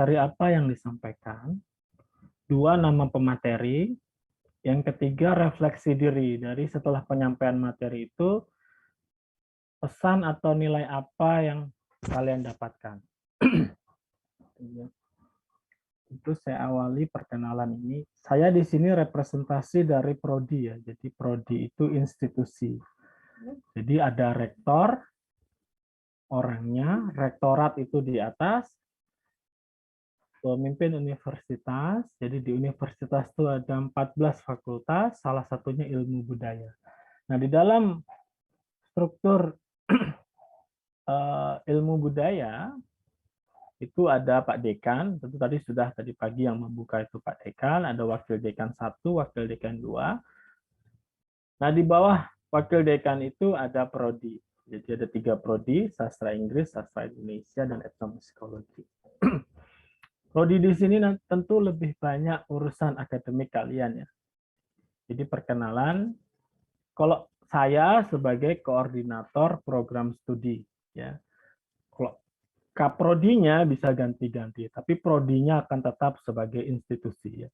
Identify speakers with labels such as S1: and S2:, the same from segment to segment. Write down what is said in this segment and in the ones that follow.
S1: dari apa yang disampaikan. Dua, nama pemateri. Yang ketiga, refleksi diri. Dari setelah penyampaian materi itu, pesan atau nilai apa yang kalian dapatkan. Itu saya awali perkenalan ini. Saya di sini representasi dari prodi ya. Jadi prodi itu institusi. Jadi ada rektor, orangnya, rektorat itu di atas, pemimpin universitas. Jadi di universitas itu ada 14 fakultas, salah satunya ilmu budaya. Nah, di dalam struktur ilmu budaya itu ada Pak Dekan, tentu tadi pagi yang membuka itu Pak Dekan, ada Wakil Dekan 1, Wakil Dekan 2. Nah, di bawah Wakil Dekan itu ada prodi. Jadi ada 3 prodi, sastra Inggris, sastra Indonesia, dan etnomusikologi. Prodi di sini tentu lebih banyak urusan akademik kalian ya. Jadi perkenalan, kalau saya sebagai koordinator program studi ya. Kalau kaprodinya bisa ganti-ganti, tapi prodinya akan tetap sebagai institusi ya.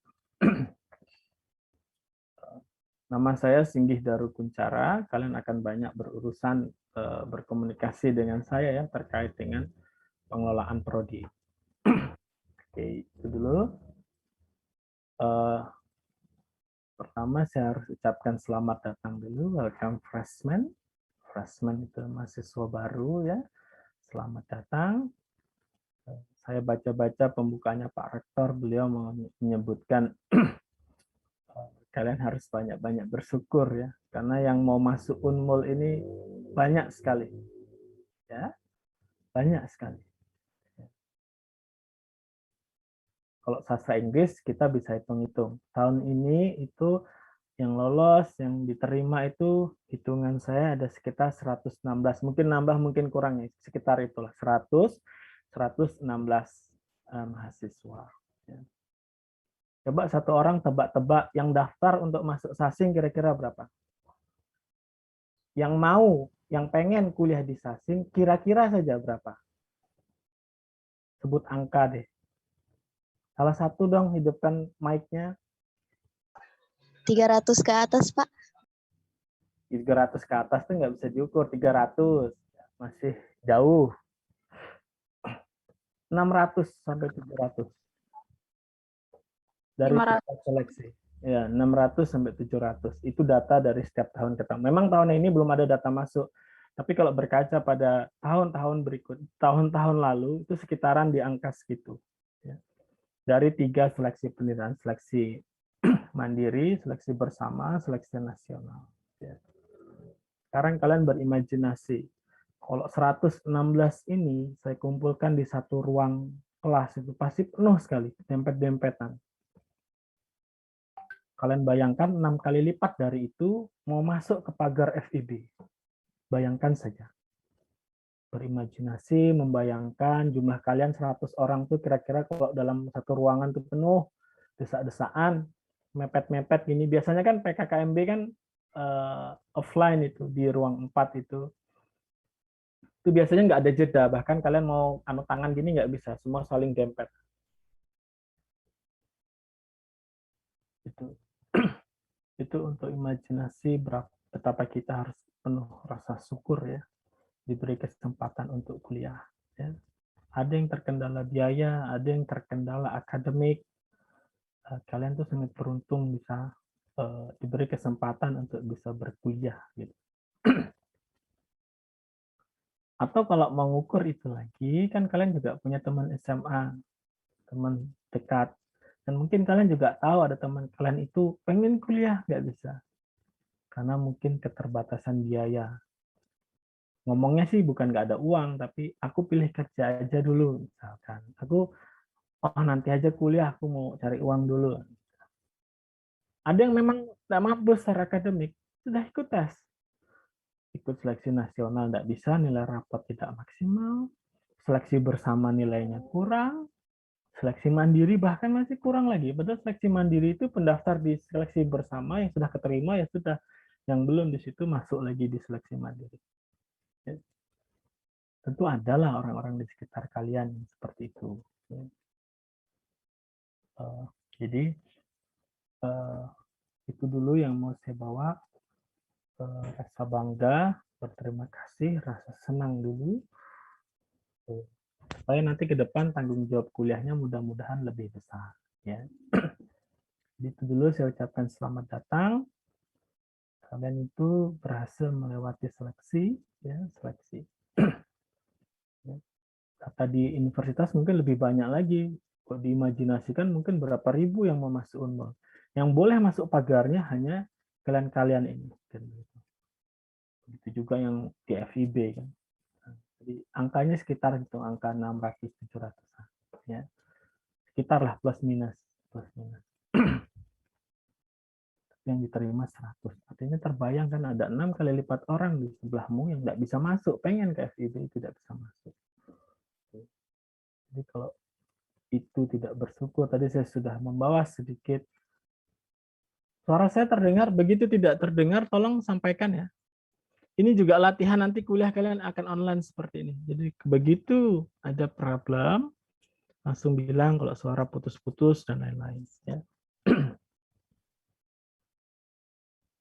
S1: Nama saya Singgih Daru Kuncara, kalian akan banyak berurusan berkomunikasi dengan saya ya terkait dengan pengelolaan prodi. Oke, itu dulu. Pertama saya harus ucapkan selamat datang dulu, welcome freshman. Freshman itu mahasiswa baru ya. Selamat datang. Saya baca-baca pembukanya Pak Rektor, beliau menyebutkan kalian harus banyak-banyak bersyukur ya, karena yang mau masuk Unmul ini banyak sekali. Ya, banyak sekali. Kalau sastra Inggris kita bisa hitung-hitung. Tahun ini itu yang lolos, yang diterima itu hitungan saya ada sekitar 116. Mungkin nambah, mungkin kurang ya. Sekitar itulah 116 mahasiswa. Ya. Coba satu orang tebak-tebak yang daftar untuk masuk Sasing kira-kira berapa? Yang mau, yang pengen kuliah di Sasing kira-kira saja berapa? Sebut angka deh. Salah satu dong, hidupkan mic-nya.
S2: 300 ke atas, Pak.
S1: 300 ke atas tuh nggak bisa diukur. 300 masih jauh. 600 sampai 700 dari
S2: 500.
S1: setiap seleksi. Ya, 600 sampai 700. Itu data dari setiap tahun ke tahun. Memang tahun ini belum ada data masuk. Tapi kalau berkaca pada tahun-tahun berikut, tahun-tahun lalu itu sekitaran di angka segitu. Ya. Dari 3 seleksi penilaian, seleksi mandiri, seleksi bersama, seleksi nasional. Ya. Sekarang kalian berimajinasi, kalau 116 ini saya kumpulkan di satu ruang kelas itu pasti penuh sekali, dempet-dempetan. Kalian bayangkan 6 kali lipat dari itu mau masuk ke pagar FIB. Bayangkan saja. Berimajinasi, membayangkan jumlah kalian 100 orang tuh kira-kira kalau dalam satu ruangan tuh penuh, desak-desaan, mepet-mepet gini. Biasanya kan PKKMB kan offline itu, di ruang 4 itu biasanya nggak ada jeda, bahkan kalian mau anu tangan gini nggak bisa, semua saling dempet. Itu untuk imajinasi betapa kita harus penuh rasa syukur ya, diberi kesempatan untuk kuliah. Ya. Ada yang terkendala biaya, ada yang terkendala akademik. Kalian tuh sangat beruntung bisa diberi kesempatan untuk bisa berkuliah. Gitu. Atau kalau mau ngukur itu lagi, kan kalian juga punya teman SMA, teman dekat. Dan mungkin kalian juga tahu ada teman kalian itu pengen kuliah, nggak bisa. Karena mungkin keterbatasan biaya. Ngomongnya sih bukan nggak ada uang, tapi aku pilih kerja aja dulu. Misalkan, aku, nanti aja kuliah, aku mau cari uang dulu. Ada yang memang nggak mampu secara akademik, sudah ikut tes. Ikut seleksi nasional nggak bisa, nilai rapot tidak maksimal, seleksi bersama nilainya kurang, seleksi mandiri bahkan masih kurang lagi. Padahal seleksi mandiri itu pendaftar di seleksi bersama yang sudah keterima ya sudah, yang belum di situ masuk lagi di seleksi mandiri. Ya. Tentu adalah orang-orang di sekitar kalian seperti itu. Ya. Jadi itu dulu yang mau saya bawa. Rasa bangga, berterima kasih, rasa senang dulu. Supaya nanti ke depan tanggung jawab kuliahnya mudah-mudahan lebih besar. Ya. Jadi itu dulu saya ucapkan selamat datang. Kalian itu berhasil melewati seleksi, ya seleksi. Kata di universitas mungkin lebih banyak lagi. Kok diimajinasikan mungkin berapa ribu yang mau masuk Unmul. Yang boleh masuk pagarnya hanya kalian-kalian ini. Begitu juga yang di FIB kan. Jadi angkanya sekitar itu angka 600-700 ya. Sekitar lah plus minus. Yang diterima 100. Artinya terbayang kan ada 6 kali lipat orang di sebelahmu yang tidak bisa masuk, pengen ke FIB tidak bisa masuk. Jadi kalau itu tidak bersyukur, tadi saya sudah membawa sedikit. Suara saya terdengar, begitu tidak terdengar tolong sampaikan ya. Ini juga latihan nanti kuliah kalian akan online seperti ini. Jadi begitu ada problem, langsung bilang kalau suara putus-putus dan lain-lain. Ya.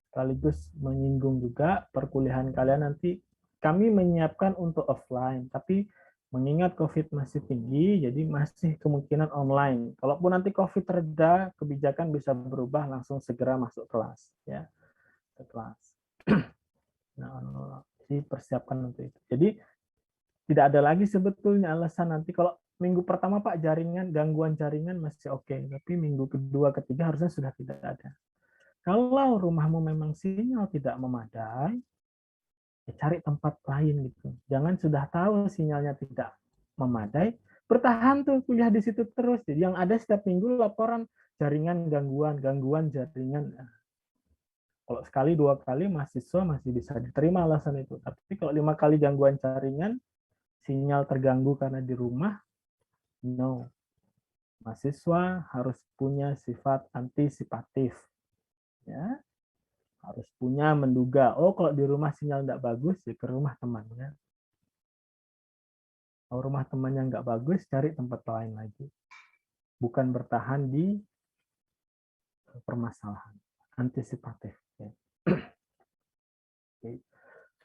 S1: Sekaligus menyinggung juga perkuliahan kalian nanti kami menyiapkan untuk offline, tapi mengingat COVID masih tinggi, jadi masih kemungkinan online. Kalaupun nanti COVID reda, kebijakan bisa berubah, langsung segera masuk kelas, ya, ke kelas. Nah, jadi persiapkan untuk itu. Jadi tidak ada lagi sebetulnya alasan nanti kalau minggu pertama Pak gangguan jaringan masih oke, tapi minggu kedua, ketiga harusnya sudah tidak ada. Kalau rumahmu memang sinyal tidak memadai, ya cari tempat lain gitu. Jangan sudah tahu sinyalnya tidak memadai, bertahan tuh kuliah di situ terus. Jadi yang ada setiap minggu laporan jaringan gangguan jaringan. Kalau sekali 2 kali mahasiswa masih bisa diterima alasan itu. Tapi kalau 5 kali gangguan jaringan, sinyal terganggu karena di rumah, no. Mahasiswa harus punya sifat antisipatif. Ya, harus punya menduga, oh kalau di rumah sinyal tidak bagus, ya ke rumah temannya. Kalau rumah temannya nggak bagus, cari tempat lain lagi. Bukan bertahan di permasalahan. Antisipatif. Ya.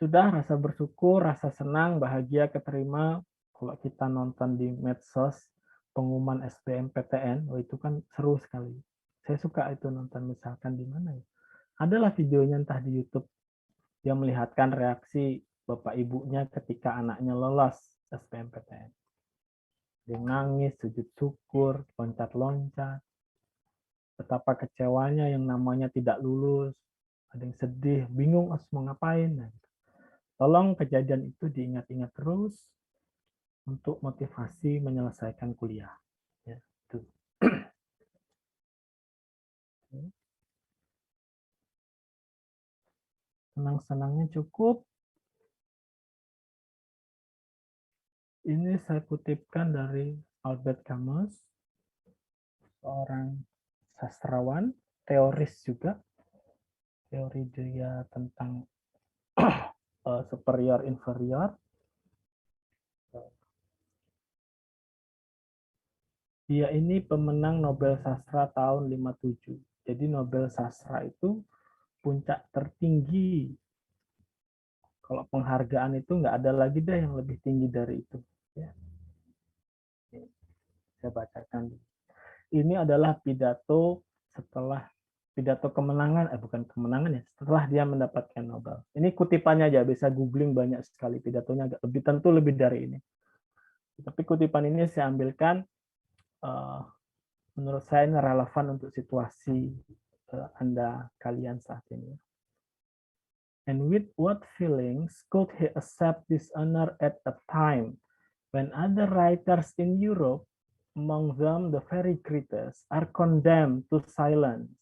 S1: Sudah rasa bersyukur, rasa senang, bahagia, keterima. Kalau kita nonton di medsos, pengumuman SBMPTN, oh itu kan seru sekali. Saya suka itu nonton misalkan di mana ya. Adalah videonya entah di YouTube yang melihatkan reaksi bapak ibunya ketika anaknya lolos SBMPTN. Dia nangis, sujud syukur, loncat-loncat. Betapa kecewanya yang namanya tidak lulus. Ada yang sedih, bingung harus mau ngapain. Nah, tolong kejadian itu diingat-ingat terus untuk motivasi menyelesaikan kuliah. Ya, itu. Senang-senangnya cukup. Ini saya kutipkan dari Albert Camus, seorang sastrawan, teoris juga. Teori dia tentang superior inferior. Dia ini pemenang Nobel Sastra tahun 57. Jadi Nobel Sastra itu puncak tertinggi. Kalau penghargaan itu nggak ada lagi deh yang lebih tinggi dari itu. Ya. Saya bacakan. Ini adalah pidato setelah pidato kemenangan, bukan kemenangan ya, setelah dia mendapatkan Nobel. Ini kutipannya aja, bisa googling banyak sekali pidatonya, lebih tentu lebih dari ini. Tapi kutipan ini saya ambilkan, menurut saya ini relevan untuk situasi Anda kalian saat ini. And with what feelings could he accept this honor at a time when other writers in Europe, among them the very greatest, are condemned to silence?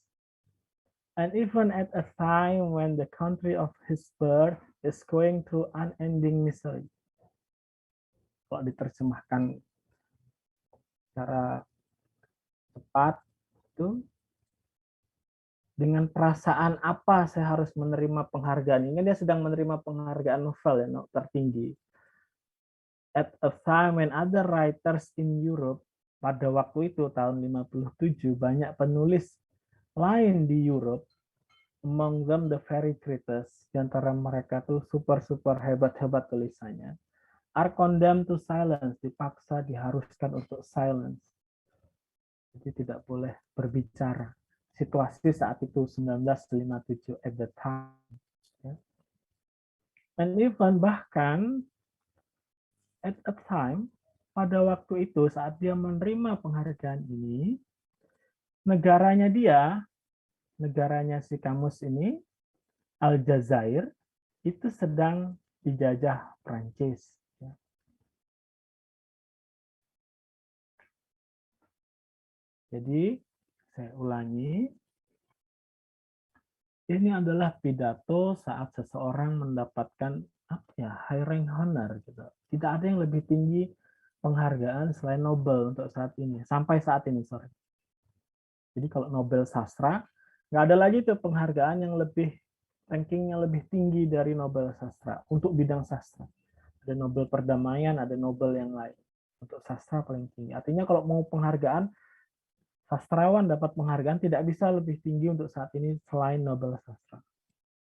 S1: And even at a time when the country of his birth is going through unending misery. Kalau diterjemahkan secara cepat, itu dengan perasaan apa saya harus menerima penghargaan ini? Dia sedang menerima penghargaan novel ya, tertinggi. At a time when other writers in Europe, pada waktu itu tahun 57 banyak penulis lain di Europe, among them the very greatest, di antara mereka tuh super hebat tulisannya, are condemned to silence, dipaksa diharuskan untuk silence. Jadi tidak boleh berbicara. Situasi saat itu 1957 at the time. Ya. And even bahkan at a time, pada waktu itu saat dia menerima penghargaan ini, negaranya si Kamus ini, Aljazair, itu sedang dijajah Prancis. Ya. Jadi saya ulangi, ini adalah pidato saat seseorang mendapatkan high rank honor gitu. Tidak ada yang lebih tinggi penghargaan selain Nobel untuk saat ini, sampai saat ini, sorry. Jadi kalau Nobel sastra, nggak ada lagi tuh penghargaan yang lebih rankingnya lebih tinggi dari Nobel sastra untuk bidang sastra. Ada Nobel perdamaian, ada Nobel yang lain. Untuk sastra paling tinggi. Artinya kalau mau penghargaan, sastrawan dapat penghargaan tidak bisa lebih tinggi untuk saat ini selain Nobel sastra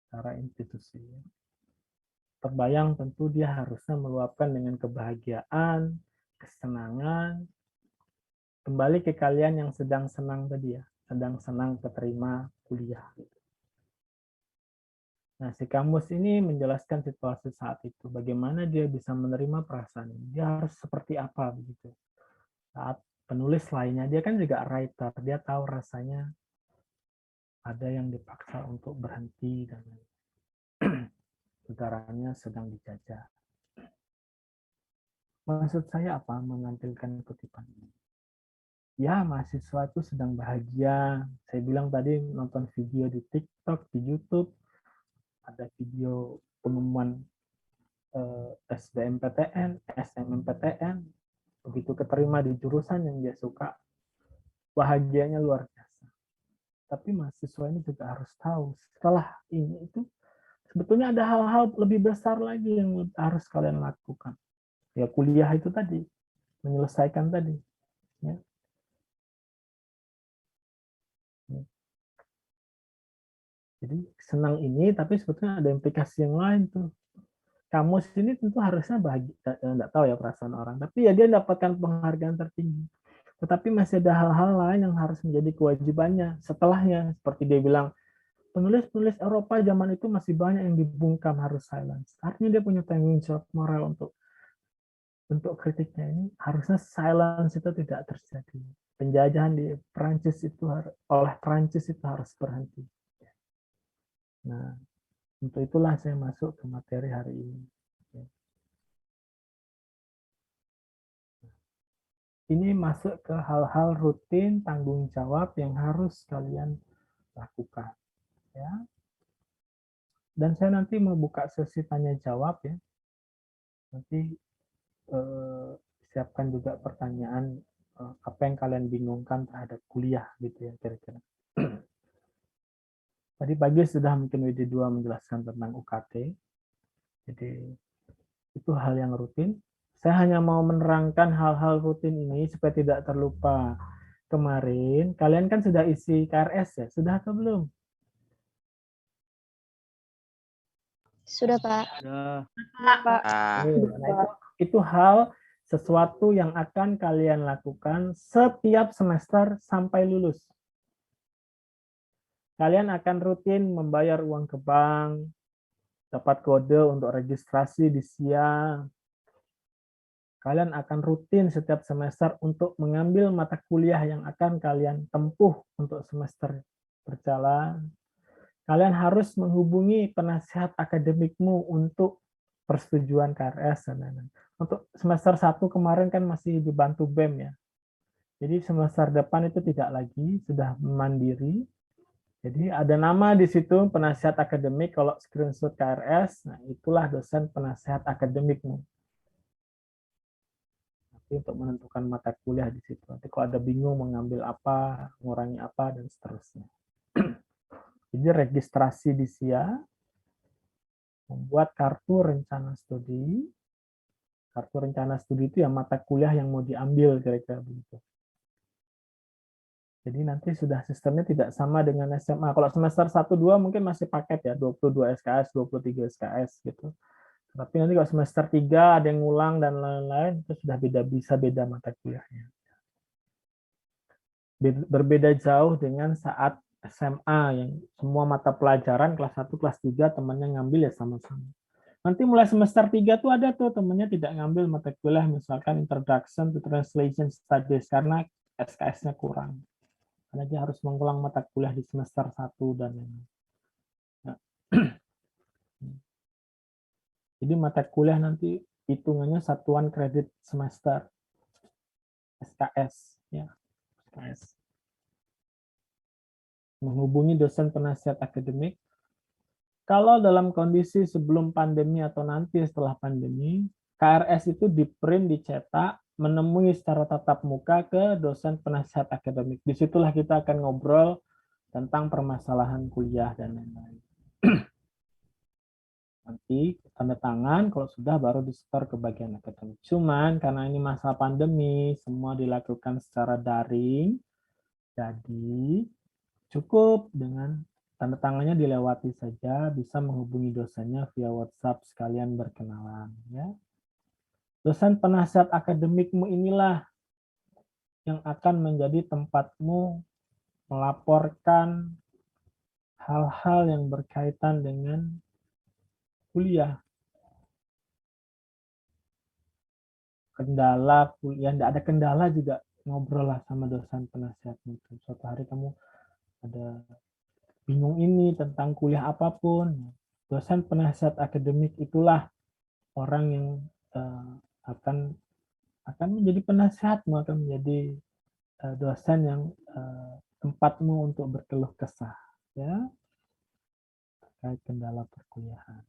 S1: secara institusi. Terbayang tentu dia harusnya meluapkan dengan kebahagiaan, kesenangan, kembali ke kalian yang sedang senang tadi ya, sedang senang keterima kuliah. Nah, si Kamus ini menjelaskan situasi saat itu, bagaimana dia bisa menerima perasaan ini, dia harus seperti apa begitu. Saat penulis lainnya, dia kan juga writer, dia tahu rasanya ada yang dipaksa untuk berhenti dan saudaranya sedang dijajah. Maksud saya apa menampilkan kutipan ini? Ya, mahasiswa itu sedang bahagia. Saya bilang tadi nonton video di TikTok, di YouTube, ada video pengumuman SBMPTN, SNMPTN, begitu keterima di jurusan yang dia suka, bahagianya luar biasa. Tapi mahasiswa ini juga harus tahu, setelah ini itu sebetulnya ada hal-hal lebih besar lagi yang harus kalian lakukan. Ya kuliah itu tadi, menyelesaikan tadi. Ya. Jadi senang ini, tapi sebetulnya ada implikasi yang lain tuh. Kamus ini tentu harusnya bahagia, enggak tahu ya perasaan orang, tapi ya dia mendapatkan penghargaan tertinggi. Tetapi masih ada hal-hal lain yang harus menjadi kewajibannya setelahnya. Seperti dia bilang, penulis-penulis Eropa zaman itu masih banyak yang dibungkam harus silence. Artinya dia punya tanggung jawab moral untuk bentuk kritiknya ini. Harusnya silence itu tidak terjadi. Penjajahan di Prancis itu oleh Prancis itu harus berhenti. Nah, untuk itulah saya masuk ke materi hari ini. Ini masuk ke hal-hal rutin tanggung jawab yang harus kalian lakukan. Ya. Dan saya nanti mau buka sesi tanya jawab ya. Nanti siapkan juga pertanyaan apa yang kalian bingungkan terhadap kuliah gitu ya kira-kira. Tadi pagi sudah mungkin WD2 menjelaskan tentang UKT. Jadi itu hal yang rutin. Saya hanya mau menerangkan hal-hal rutin ini supaya tidak terlupa. Kemarin kalian kan sudah isi KRS ya, sudah atau belum?
S2: Sudah, Pak.
S3: Sudah.
S2: Pak.
S1: Nah, itu hal sesuatu yang akan kalian lakukan setiap semester sampai lulus. Kalian akan rutin membayar uang ke bank, dapat kode untuk registrasi di SIA. Kalian akan rutin setiap semester untuk mengambil mata kuliah yang akan kalian tempuh untuk semester berjalan. Kalian harus menghubungi penasihat akademikmu untuk persetujuan KRS. Untuk semester 1 kemarin kan masih dibantu BEM ya. Jadi semester depan itu tidak lagi, sudah mandiri. Jadi ada nama di situ penasihat akademik, kalau screenshot KRS, nah itulah dosen penasihat akademikmu. Nanti untuk menentukan mata kuliah di situ. Nanti kalau ada bingung mengambil apa, mengurangi apa, dan seterusnya. Jadi registrasi di SIA, membuat kartu rencana studi. Kartu rencana studi itu ya mata kuliah yang mau diambil kira-kira begitu. Jadi nanti sudah sistemnya tidak sama dengan SMA. Kalau semester 1-2 mungkin masih paket ya, 22 SKS, 23 SKS gitu. Tapi nanti kalau semester 3 ada yang ngulang dan lain-lain, itu sudah bisa beda mata kuliahnya. Berbeda jauh dengan saat SMA yang semua mata pelajaran kelas 1, kelas 3 temannya ngambil ya sama-sama. Nanti mulai semester 3 tuh ada tuh temannya tidak ngambil mata kuliah misalkan Introduction to Translation Studies karena SKS-nya kurang. Karena dia harus mengulang mata kuliah di semester 1 dan lain-lain. Nah, jadi mata kuliah nanti hitungannya satuan kredit semester SKS ya, SKS. Menghubungi dosen penasihat akademik. Kalau dalam kondisi sebelum pandemi atau nanti setelah pandemi, KRS itu di-print, dicetak, menemui secara tatap muka ke dosen penasihat akademik. Disitulah kita akan ngobrol tentang permasalahan kuliah dan lain-lain. Nanti tanda tangan, kalau sudah baru di-store ke bagian akademik. Cuman karena ini masa pandemi, semua dilakukan secara daring, jadi cukup dengan tanda tangannya dilewati saja, bisa menghubungi dosennya via WhatsApp sekalian berkenalan. Ya. Dosen penasihat akademikmu inilah yang akan menjadi tempatmu melaporkan hal-hal yang berkaitan dengan kuliah. Kendala kuliah, tidak ada kendala juga ngobrol lah sama dosen penasihatmu itu. Suatu hari kamu ada bingung ini tentang kuliah apapun, dosen penasihat akademik itulah orang yang akan menjadi penasihatmu, akan menjadi dosen yang tempatmu untuk berkeluh kesah ya terkait kendala perkuliahan.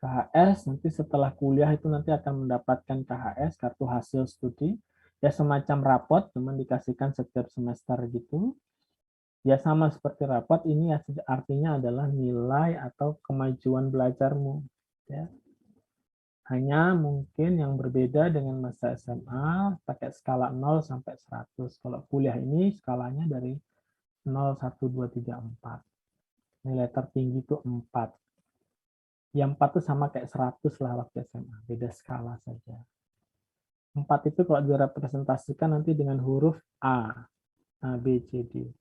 S1: KHS nanti setelah kuliah itu nanti akan mendapatkan KHS, kartu hasil studi, ya semacam rapot, cuman dikasihkan setiap semester gitu. Ya sama seperti rapot, ini artinya adalah nilai atau kemajuan belajarmu. Ya. Hanya mungkin yang berbeda dengan masa SMA, pakai skala 0 sampai 100. Kalau kuliah ini skalanya dari 0, 1, 2, 3, 4. Nilai tertinggi itu 4. Yang 4 itu sama kayak 100 lah waktu SMA, beda skala saja. 4 itu kalau direpresentasikan nanti dengan huruf A, B, C, D.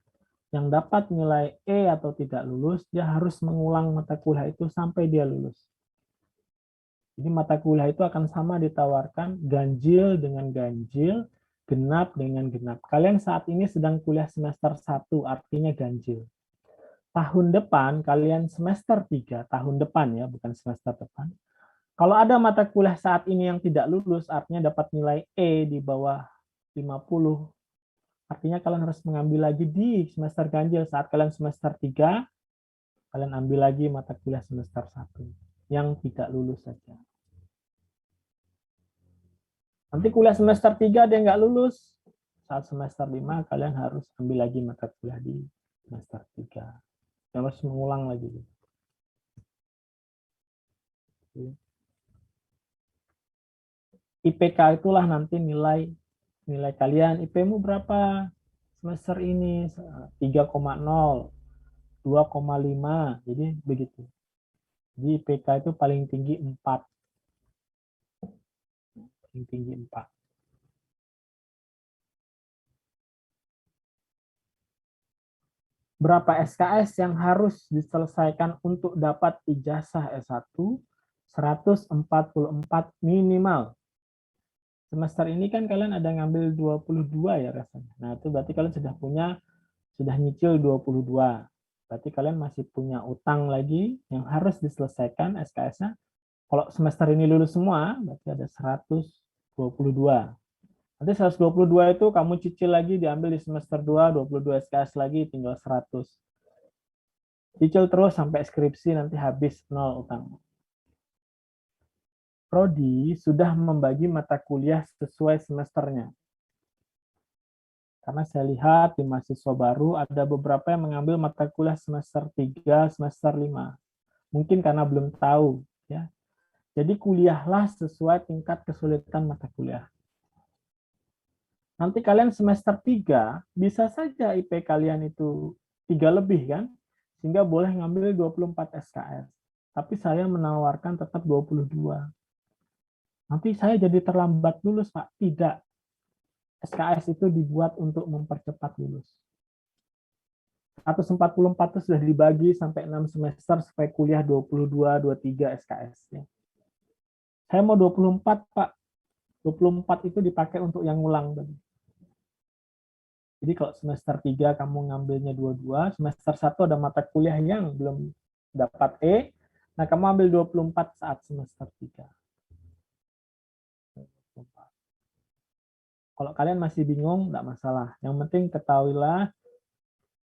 S1: Yang dapat nilai E atau tidak lulus, dia harus mengulang mata kuliah itu sampai dia lulus. Jadi mata kuliah itu akan sama ditawarkan ganjil dengan ganjil, genap dengan genap. Kalian saat ini sedang kuliah semester 1, artinya ganjil. Tahun depan, kalian semester 3, tahun depan ya, bukan semester depan. Kalau ada mata kuliah saat ini yang tidak lulus, artinya dapat nilai E di bawah 50. Artinya kalian harus mengambil lagi di semester ganjil. Saat kalian semester 3, kalian ambil lagi mata kuliah semester 1 yang tidak lulus saja. Nanti kuliah semester 3 dia nggak lulus. Saat semester 5, kalian harus ambil lagi mata kuliah di semester 3. Harus mengulang lagi. IPK itulah nanti nilai kalian. IP-mu berapa semester ini? 3,0, 2,5. Jadi begitu. Jadi IPK itu paling tinggi 4. Paling tinggi 4. Berapa SKS yang harus diselesaikan untuk dapat ijazah S1? 144 minimal. Semester ini kan kalian ada ngambil 22 ya rasanya. Nah, itu berarti kalian sudah nyicil 22. Berarti kalian masih punya utang lagi yang harus diselesaikan SKS-nya. Kalau semester ini lulus semua, berarti ada 122. Nanti 122 itu kamu cicil lagi, diambil di semester 2, 22 SKS lagi, tinggal 100. Cicil terus sampai skripsi, nanti habis 0 utang. Prodi sudah membagi mata kuliah sesuai semesternya. Karena saya lihat di mahasiswa baru ada beberapa yang mengambil mata kuliah semester 3, semester 5. Mungkin karena belum tahu. Ya. Jadi kuliahlah sesuai tingkat kesulitan mata kuliah. Nanti kalian semester 3, bisa saja IP kalian itu 3 lebih kan, sehingga boleh ngambil 24 SKS. Tapi saya menawarkan tetap 22. Nanti saya jadi terlambat lulus, Pak. Tidak. SKS itu dibuat untuk mempercepat lulus. 144 itu sudah dibagi sampai 6 semester supaya kuliah 22, 23 SKS. Ya. Saya mau 24, Pak. 24 itu dipakai untuk yang ngulang tadi. Jadi kalau semester 3 kamu ngambilnya 22, semester 1 ada mata kuliah yang belum dapat E, nah kamu ambil 24 saat semester 3. Kalau kalian masih bingung, enggak masalah. Yang penting ketahuilah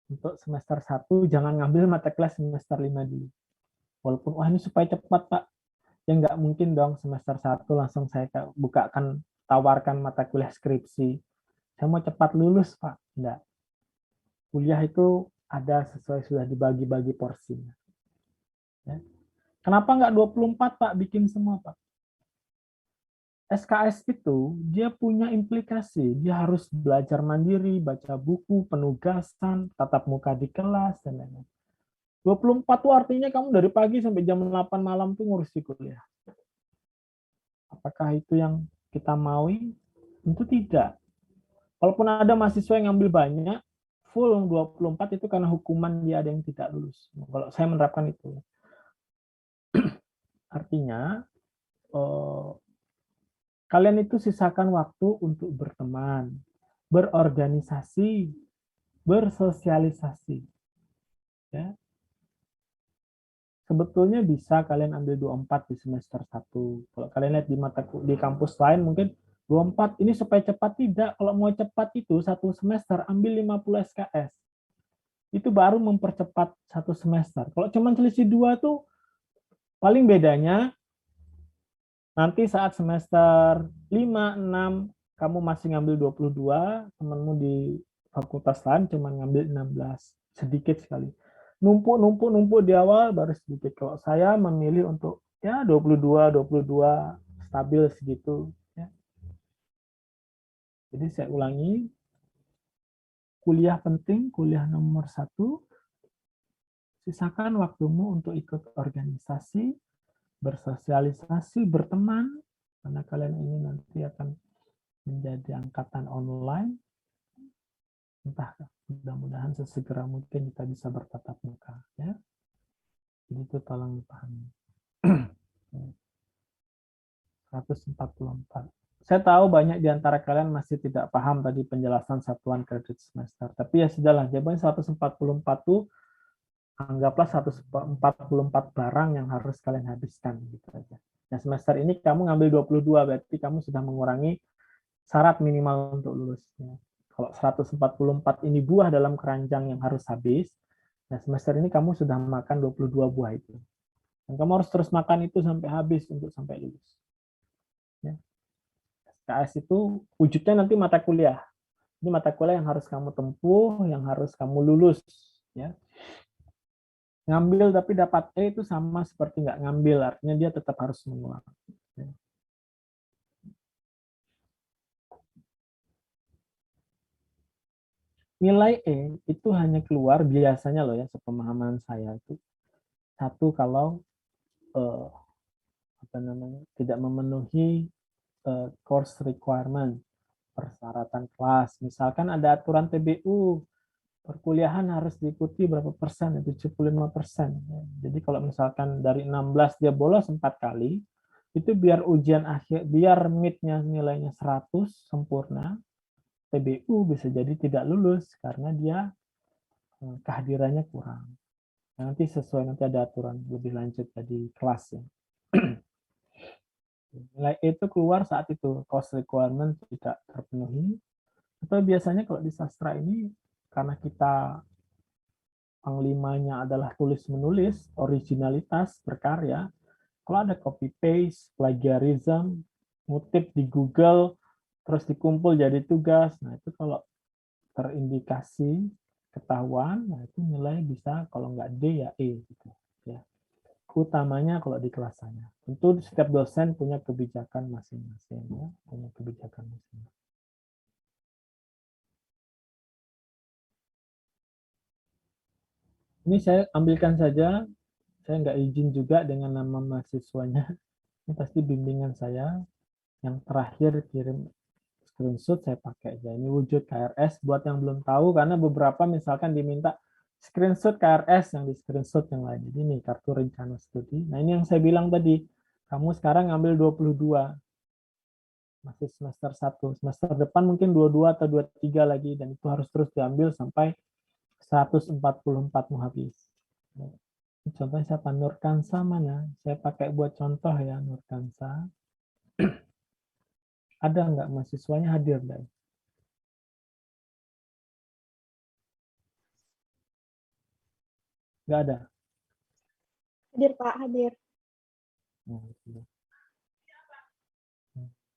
S1: untuk semester 1 jangan ngambil mata kelas semester 5 dulu. Walaupun wah ini supaya cepat, Pak. Ya nggak mungkin dong semester 1 langsung saya bukakan tawarkan mata kuliah skripsi. Saya mau cepat lulus, Pak. Enggak. Kuliah itu ada sesuai sudah dibagi-bagi porsinya. Ya. Kenapa nggak 24, Pak? Bikin semua, Pak. SKS itu dia punya implikasi. Dia harus belajar mandiri, baca buku, penugasan, tatap muka di kelas, dan lain-lain. 24 itu artinya kamu dari pagi sampai jam 8 malam tuh ngurusi kuliah. Apakah itu yang kita maui? Tentu tidak. Walaupun ada mahasiswa yang ngambil banyak, full 24 itu karena hukuman dia ada yang tidak lulus. Kalau saya menerapkan itu. Artinya, kalian itu sisakan waktu untuk berteman, berorganisasi, bersosialisasi. Ya. Sebetulnya bisa kalian ambil 24 di semester 1. Kalau kalian lihat di kampus lain mungkin 24 ini supaya cepat, tidak. Kalau mau cepat itu satu semester ambil 50 SKS. Itu baru mempercepat satu semester. Kalau cuma selisih 2 tuh paling bedanya nanti saat semester 5, 6 kamu masih ngambil 22, temanmu di fakultas lain cuma ngambil 16. Sedikit sekali. Numpuk di awal baru sedikit. Kalau saya memilih untuk ya 22 stabil segitu. Ya. Jadi saya ulangi, kuliah penting, kuliah nomor 1, sisakan waktumu untuk ikut organisasi, bersosialisasi, berteman, karena kalian ini nanti akan menjadi angkatan online. Entah, mudah-mudahan sesegera mungkin kita bisa bertatap muka. Ya. Jadi itu tolong dipahami. 144. Saya tahu banyak di antara kalian masih tidak paham tadi penjelasan satuan kredit semester. Tapi ya sudahlah, jawabannya 144 itu anggaplah 144 barang yang harus kalian habiskan gitu aja. Nah, semester ini kamu ngambil 22, berarti kamu sudah mengurangi syarat minimal untuk lulusnya. Kalau 144 ini buah dalam keranjang yang harus habis, nah semester ini kamu sudah makan 22 buah itu. Dan kamu harus terus makan itu sampai habis untuk sampai lulus. Ya. SKS itu wujudnya nanti mata kuliah. Ini mata kuliah yang harus kamu tempuh, yang harus kamu lulus. Ya. Ngambil tapi dapat E itu sama seperti nggak ngambil, artinya dia tetap harus mengulang. Ya. Nilai E itu hanya keluar biasanya loh ya, sepemahaman saya itu satu kalau tidak memenuhi course requirement, persyaratan kelas. Misalkan ada aturan TBU, perkuliahan harus diikuti berapa persen, 75%. Jadi kalau misalkan dari 16 dia bolos 4 kali, itu biar ujian akhir, biar mid-nya nilainya 100 sempurna, TBU bisa jadi tidak lulus karena dia kehadirannya kurang. Nanti sesuai nanti ada aturan lebih lanjut di kelas ya. Nilai E itu keluar saat itu course requirement tidak terpenuhi. Atau biasanya kalau di sastra ini karena kita panglimanya adalah tulis menulis, originalitas, berkarya, kalau ada copy paste, plagiarism, ngutip di Google, terus dikumpul jadi tugas, nah itu kalau terindikasi ketahuan, nah itu nilai bisa kalau nggak D ya E gitu ya. utamanya kalau di kelas saya. Tentu setiap dosen punya kebijakan masing-masing, ya, punya kebijakan masing-masing. Ini saya ambilkan saja, saya nggak izin juga dengan nama mahasiswanya. Ini pasti bimbingan saya. Yang terakhir kirim screenshot saya pakai aja. Ini wujud KRS buat yang belum tahu, karena beberapa misalkan diminta screenshot KRS yang di screenshot yang lain. Jadi ini kartu rencana studi. Nah ini yang saya bilang tadi, kamu sekarang ngambil 22, masih semester 1. Semester depan mungkin 22 atau 23 lagi, dan itu harus terus diambil sampai 144 mau habis. Contohnya siapa? Nurkansa mana? Saya pakai buat contoh ya, Nurkansa. Ada nggak mahasiswanya hadir, guys? Nggak ada.
S2: Hadir, Pak, hadir.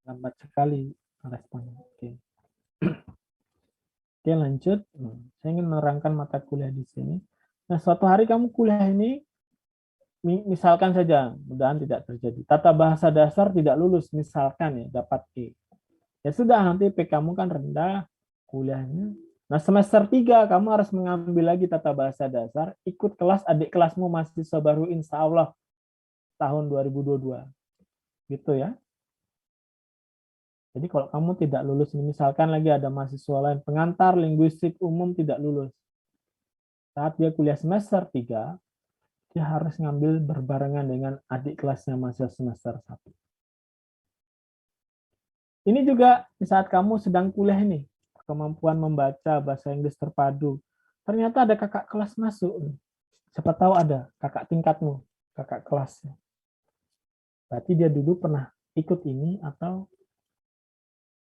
S1: Lambat sekali responnya. Oke. Oke, lanjut. Saya ingin menerangkan mata kuliah di sini. Nah, suatu hari kamu kuliah ini, misalkan saja, mudahan tidak terjadi. Tata bahasa dasar tidak lulus, misalkan ya, dapat E. Ya sudah, nanti P kamu kan rendah kuliahnya. Nah, semester 3 kamu harus mengambil lagi tata bahasa dasar, ikut kelas adik kelasmu mahasiswa baru insya Allah tahun 2022. Gitu ya. Jadi kalau kamu tidak lulus, misalkan lagi ada mahasiswa lain, pengantar linguistik umum tidak lulus. Saat dia kuliah semester 3, dia harus ngambil berbarengan dengan adik kelasnya mahasiswa semester 1. Ini juga di saat kamu sedang kuliah ini, kemampuan membaca bahasa Inggris terpadu. Ternyata ada kakak kelas masuk. Siapa tahu ada kakak tingkatmu, kakak kelasnya. Berarti dia dulu pernah ikut ini atau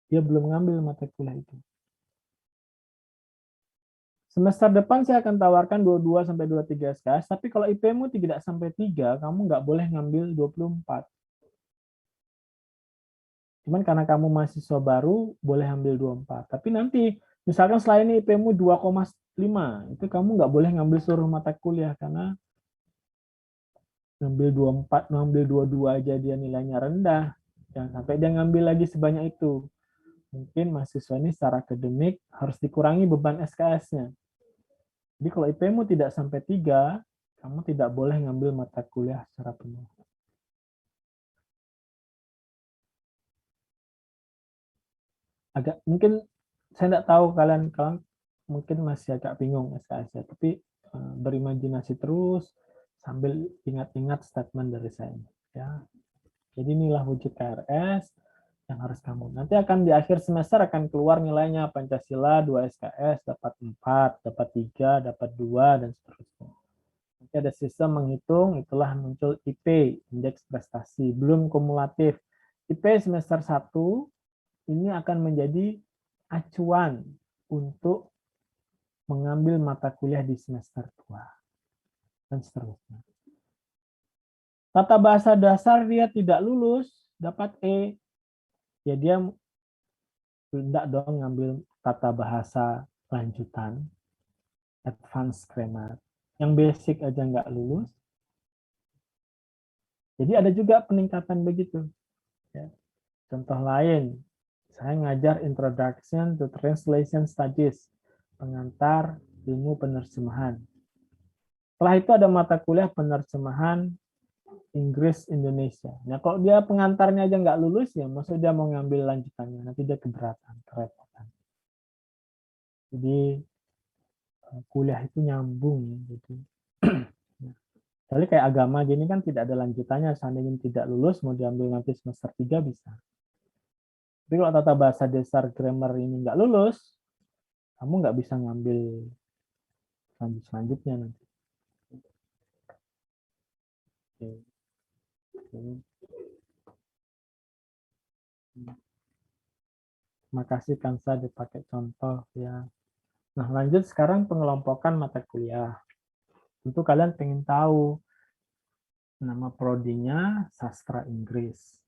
S1: dia belum ngambil mata kuliah itu. Semester depan saya akan tawarkan 22 sampai 23 SKS, tapi kalau IP-mu tidak sampai 3, kamu nggak boleh ngambil 24. Cuman karena kamu mahasiswa baru, boleh ambil 24. Tapi nanti, misalkan setelah ini IP-mu 2,5, itu kamu nggak boleh ngambil seluruh mata kuliah, karena ngambil 24, ngambil 22 aja dia nilainya rendah. Jangan sampai dia ngambil lagi sebanyak itu. Mungkin mahasiswa ini secara akademik harus dikurangi beban SKS-nya. Jadi kalau IP-mu tidak sampai 3, kamu tidak boleh ngambil mata kuliah secara penuh. Agak mungkin saya tidak tahu kalian mungkin masih agak bingung SKS-nya, tapi berimajinasi terus sambil ingat-ingat statement dari saya. Ya. Jadi inilah wujud KRS yang harus kamu. Nanti akan di akhir semester akan keluar nilainya Pancasila 2 SKS dapat 4, dapat 3, dapat 2 dan seterusnya. Nanti ada sistem menghitung, itulah muncul IP, indeks prestasi, belum kumulatif. IP semester 1 ini akan menjadi acuan untuk mengambil mata kuliah di semester 2 dan seterusnya. Tata bahasa dasar dia tidak lulus, dapat E, ya dia tidak dong ngambil tata bahasa lanjutan, advance grammar. Yang basic aja nggak lulus. Jadi ada juga peningkatan begitu. Ya. Contoh lain, saya ngajar Introduction to Translation Studies, pengantar ilmu penerjemahan. Setelah itu ada mata kuliah penerjemahan Inggris Indonesia. Nah, kalau dia pengantarnya aja nggak lulus, ya maksud dia mau ngambil lanjutannya, nanti dia keberatan, kerepotan. Jadi kuliah itu nyambung. Gitu. Jadi kayak agama gini kan tidak ada lanjutannya, seandainya tidak lulus, mau diambil nanti semester 3 bisa. Tapi kalau tata bahasa dasar grammar ini nggak lulus, kamu nggak bisa ngambil selanjutnya nanti. Oke. Terima kasih Kansa dipakai contoh ya. Nah lanjut sekarang pengelompokan mata kuliah. Tentu kalian pengen tahu nama prodinya sastra Inggris.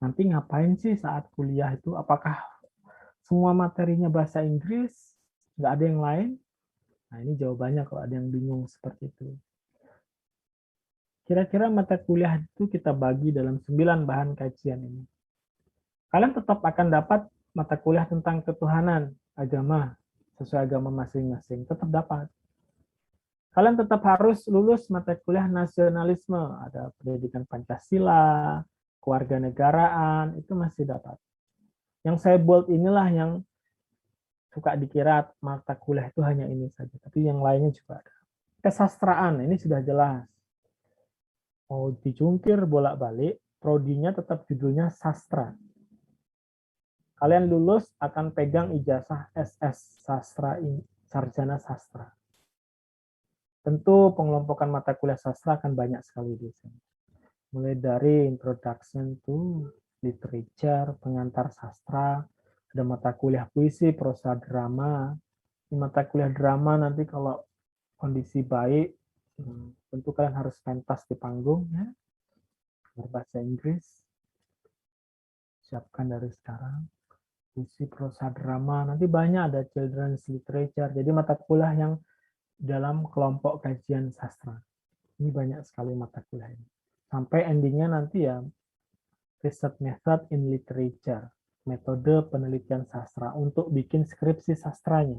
S1: Nanti ngapain sih saat kuliah itu? Apakah semua materinya bahasa Inggris? Nggak ada yang lain? Nah ini jawabannya kalau ada yang bingung seperti itu. kira-kira mata kuliah itu kita bagi dalam 9 bahan kajian ini. Kalian tetap akan dapat mata kuliah tentang ketuhanan, agama, sesuai agama masing-masing, tetap dapat. Kalian tetap harus lulus mata kuliah nasionalisme, ada pendidikan Pancasila, kewarganegaraan, itu masih dapat. Yang saya bold inilah yang suka dikira mata kuliah itu hanya ini saja, tapi yang lainnya juga ada. Kesastraan, ini sudah jelas. Mau dicungkir bolak-balik, prodinya tetap judulnya sastra. Kalian lulus akan pegang ijazah SS, sastra, sarjana sastra. Tentu pengelompokan mata kuliah sastra akan banyak sekali di sini. Mulai dari introduction to literature, pengantar sastra, ada mata kuliah puisi, prosa, drama. Di mata kuliah drama nanti kalau kondisi baik, tentu kalian harus pentas di panggung, ya, berbahasa Inggris. Siapkan dari sekarang. Puisi, prosa, drama, nanti banyak ada children's literature. Jadi mata kuliah yang dalam kelompok kajian sastra. Ini banyak sekali mata kuliah ini. Sampai endingnya nanti ya, research method in literature, metode penelitian sastra untuk bikin skripsi sastranya.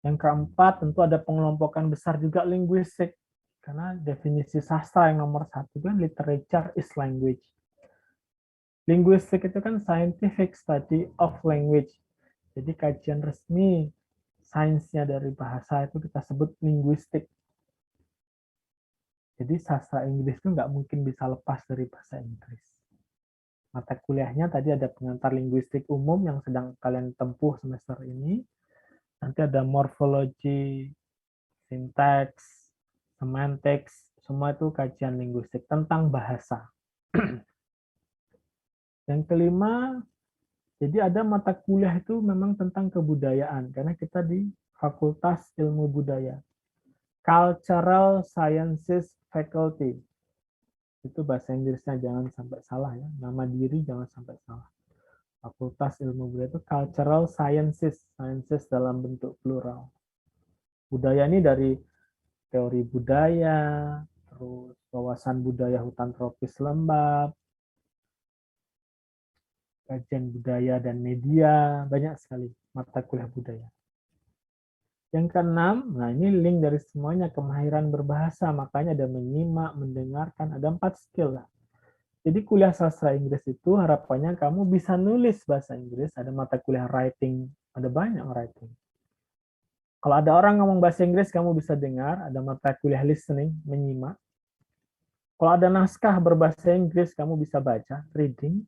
S1: Yang keempat, tentu ada pengelompokan besar juga linguistik. Karena definisi sastra yang nomor 1 kan literature is language. Linguistik itu kan scientific study of language. Jadi kajian resmi sainsnya dari bahasa itu kita sebut linguistik. Jadi sastra Inggris itu nggak mungkin bisa lepas dari bahasa Inggris. Mata kuliahnya tadi ada pengantar linguistik umum yang sedang kalian tempuh semester ini. Nanti ada morfologi, sintaks, semantics, semua itu kajian linguistik tentang bahasa. Yang kelima, jadi ada mata kuliah itu memang tentang kebudayaan, karena kita di Fakultas Ilmu Budaya. Cultural Sciences Faculty. Itu bahasa Inggrisnya, jangan sampai salah ya. Nama diri jangan sampai salah. Fakultas Ilmu Budaya itu Cultural Sciences, Sciences dalam bentuk plural. Budaya ini dari teori budaya, terus wawasan budaya hutan tropis lembab, kajian budaya dan media, banyak sekali mata kuliah budaya. Yang keenam, nah ini link dari semuanya, kemahiran berbahasa, makanya ada menyimak, mendengarkan, ada 4 skill lah. Jadi kuliah sastra Inggris itu harapannya kamu bisa nulis bahasa Inggris, ada mata kuliah writing, ada banyak writing. Kalau ada orang ngomong bahasa Inggris, kamu bisa dengar, ada mata kuliah listening, menyimak. Kalau ada naskah berbahasa Inggris, kamu bisa baca, reading.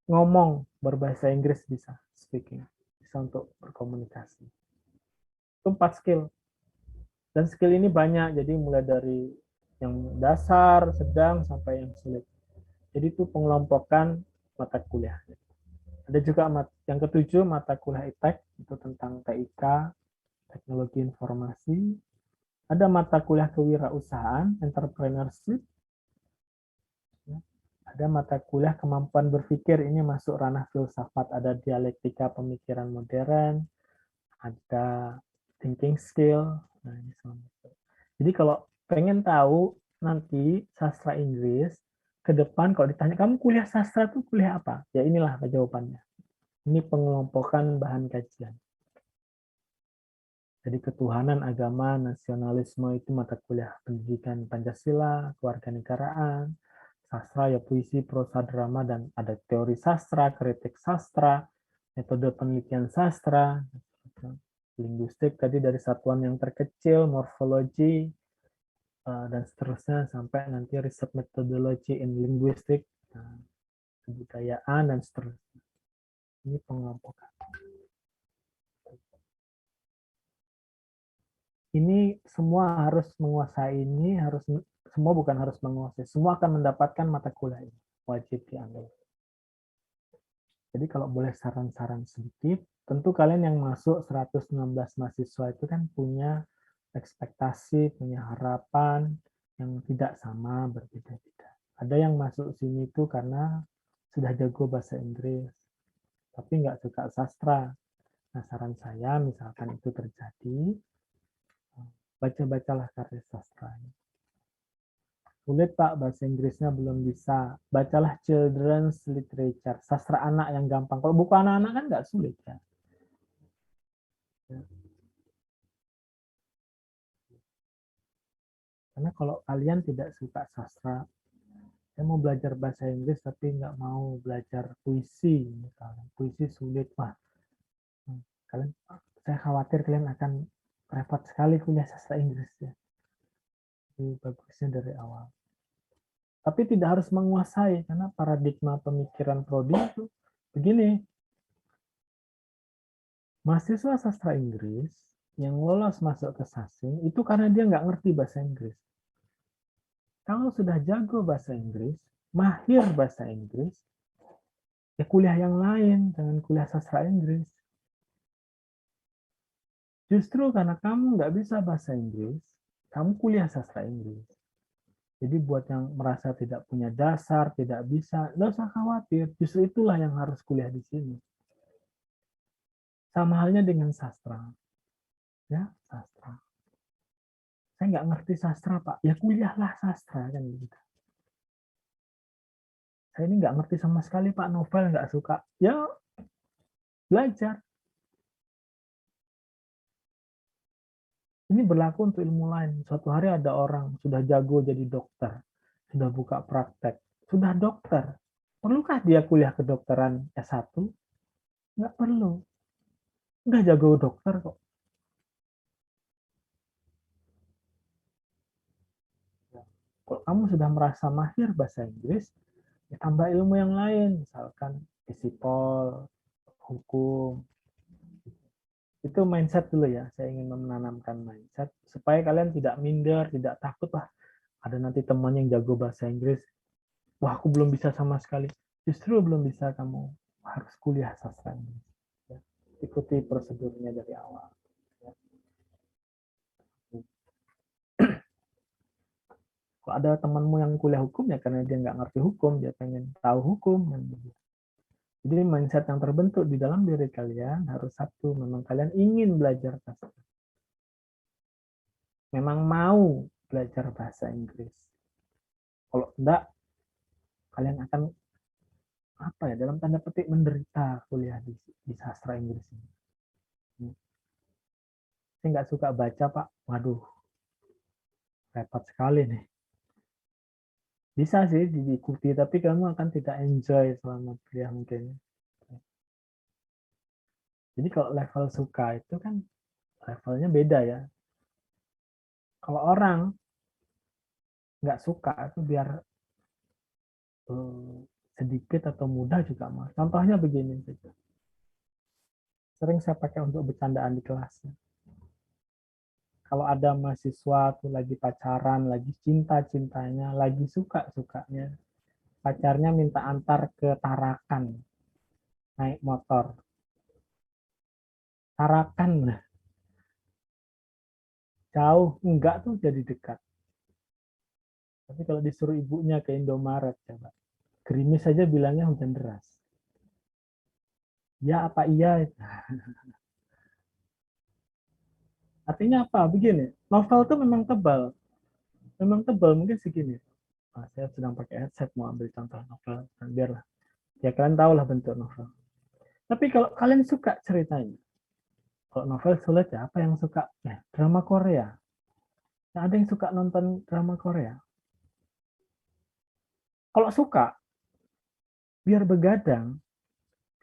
S1: Ngomong berbahasa Inggris bisa, speaking. Bisa untuk berkomunikasi. Itu 4 skill. Dan skill ini banyak, jadi mulai dari yang dasar, sedang, sampai yang sulit. Jadi itu pengelompokan mata kuliah. Ada juga yang ketujuh, mata kuliah ITEK, itu tentang TIK, teknologi informasi. Ada mata kuliah kewirausahaan, entrepreneurship. Ada mata kuliah kemampuan berpikir, ini masuk ranah filsafat. Ada dialektika pemikiran modern, ada thinking skill. Nah, ini semua. Jadi kalau pengen tahu nanti sastra Inggris, ke depan kalau ditanya, kamu kuliah sastra tuh kuliah apa? Ya inilah jawabannya. Ini pengelompokan bahan kajian. Jadi ketuhanan, agama, nasionalisme itu mata kuliah pendidikan Pancasila, kewarganegaraan, sastra ya puisi, prosa, drama, dan ada teori sastra, kritik sastra, metode penelitian sastra, linguistik tadi dari satuan yang terkecil, morfologi, dan seterusnya sampai nanti riset metodologi in linguistik, kebudayaan, dan seterusnya. Ini pengelompokan. Ini semua harus menguasai ini, semua bukan harus menguasai, semua akan mendapatkan mata kuliah ini, wajib diambil. Jadi kalau boleh saran-saran sedikit, tentu kalian yang masuk 116 mahasiswa itu kan punya ekspektasi, punya harapan yang tidak sama, berbeda-beda. Ada yang masuk sini itu karena sudah jago bahasa Inggris, tapi nggak suka sastra. Nah, saran saya, misalkan itu terjadi, baca-bacalah karya sastra. Sulit Pak, bahasa Inggrisnya belum bisa. Bacalah children's literature, sastra anak yang gampang. Kalau buku anak-anak kan nggak sulit ya. Karena kalau kalian tidak suka sastra, saya mau belajar bahasa Inggris tapi nggak mau belajar puisi, misalnya. Puisi sulit, Pak. Kalian, saya khawatir kalian akan repot sekali kuliah sastra Inggris ya. Jadi bagusnya dari awal. Tapi tidak harus menguasai, karena paradigma pemikiran Prodi itu begini. Mahasiswa sastra Inggris yang lolos masuk ke Sasing itu karena dia nggak ngerti bahasa Inggris. Kalau sudah jago bahasa Inggris, mahir bahasa Inggris, ya kuliah yang lain, jangan kuliah sastra Inggris. Justru karena kamu nggak bisa bahasa Inggris, kamu kuliah sastra Inggris. Jadi buat yang merasa tidak punya dasar, tidak bisa, nggak usah khawatir. Justru itulah yang harus kuliah di sini. Sama halnya dengan sastra. Ya, sastra. Saya nggak ngerti sastra, Pak. Ya kuliahlah sastra, kan gitu. Saya ini nggak ngerti sama sekali, Pak. Novel nggak suka. Ya, belajar. Ini berlaku untuk ilmu lain. Suatu hari ada orang sudah jago jadi dokter, sudah buka praktek, sudah dokter. Perlukah dia kuliah kedokteran S1? Nggak perlu. Udah jago dokter kok. Kalau kamu sudah merasa mahir bahasa Inggris, ya tambah ilmu yang lain, misalkan fisipol, hukum. Itu mindset dulu ya. Saya ingin menanamkan mindset supaya kalian tidak minder, tidak takut lah. Ada nanti teman yang jago bahasa Inggris, wah aku belum bisa sama sekali. Justru belum bisa, kamu harus kuliah sastra Inggris. Ya. Ikuti prosedurnya dari awal. Ya. Kalau ada temanmu yang kuliah hukum ya karena dia nggak ngerti hukum, dia pengen tahu hukum. Jadi mindset yang terbentuk di dalam diri kalian harus satu, memang kalian ingin belajar sastra. Memang mau belajar bahasa Inggris. Kalau enggak, kalian akan apa ya, dalam tanda petik menderita kuliah di sastra Inggris ini. Saya nggak suka baca, Pak. Waduh, repot sekali nih. Bisa sih diikuti, tapi kamu akan tidak enjoy selama kuliah mungkin. Jadi kalau level suka itu kan levelnya beda ya. Kalau orang nggak suka itu biar sedikit atau mudah juga mah. Contohnya begini saja. Sering saya pakai untuk bercandaan di kelas. Kalau ada mahasiswa tuh lagi pacaran, lagi cinta-cintanya, lagi suka-sukanya, pacarnya minta antar ke Tarakan, naik motor. Tarakan, jauh, enggak tuh jadi dekat. Tapi kalau disuruh ibunya ke Indomaret, coba. Gerimis saja bilangnya hujan deras. Ya apa iya? Artinya apa? Begini, novel itu memang tebal. Memang tebal, mungkin segini. Nah, saya sedang pakai headset, mau ambil contoh novel. Nah, biarlah. Ya kalian tahu lah bentuk novel. Tapi kalau kalian suka ceritanya, kalau novel sulit ya, apa yang suka? Drama Korea. Nah, ada yang suka nonton drama Korea. Kalau suka, biar begadang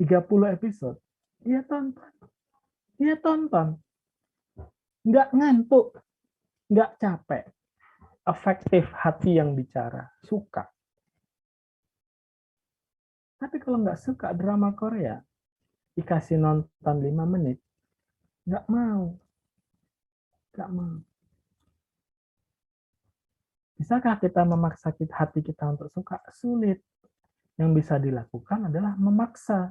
S1: 30 episode, dia tonton. Dia tonton. Nggak ngantuk, nggak capek. Efektif hati yang bicara. Suka. Tapi kalau nggak suka drama Korea, dikasih nonton 5 menit, nggak mau. Nggak mau. Bisakah kita memaksa hati kita untuk suka? Sulit. Yang bisa dilakukan adalah memaksa.